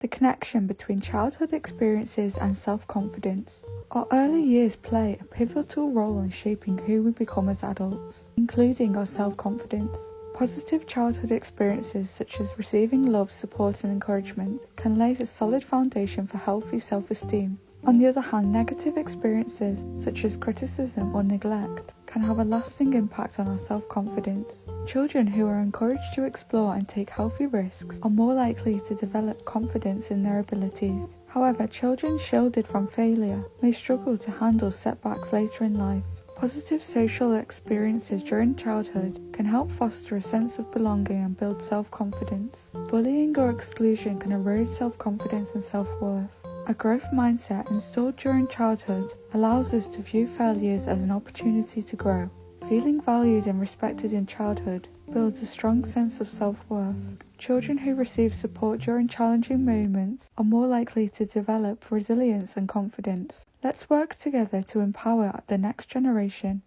The connection between childhood experiences and self-confidence. Our early years play a pivotal role in shaping who we become as adults, including our self-confidence. Positive childhood experiences such as receiving love, support and encouragement can lay a solid foundation for healthy self-esteem. On the other hand, negative experiences such as criticism or neglect can have a lasting impact on our self-confidence. Children who are encouraged to explore and take healthy risks are more likely to develop confidence in their abilities. However, children shielded from failure may struggle to handle setbacks later in life. Positive social experiences during childhood can help foster a sense of belonging and build self-confidence. Bullying or exclusion can erode self-confidence and self-worth. A growth mindset installed during childhood allows us to view failures as an opportunity to grow. Feeling valued and respected in childhood builds a strong sense of self-worth. Children who receive support during challenging moments are more likely to develop resilience and confidence. Let's work together to empower the next generation.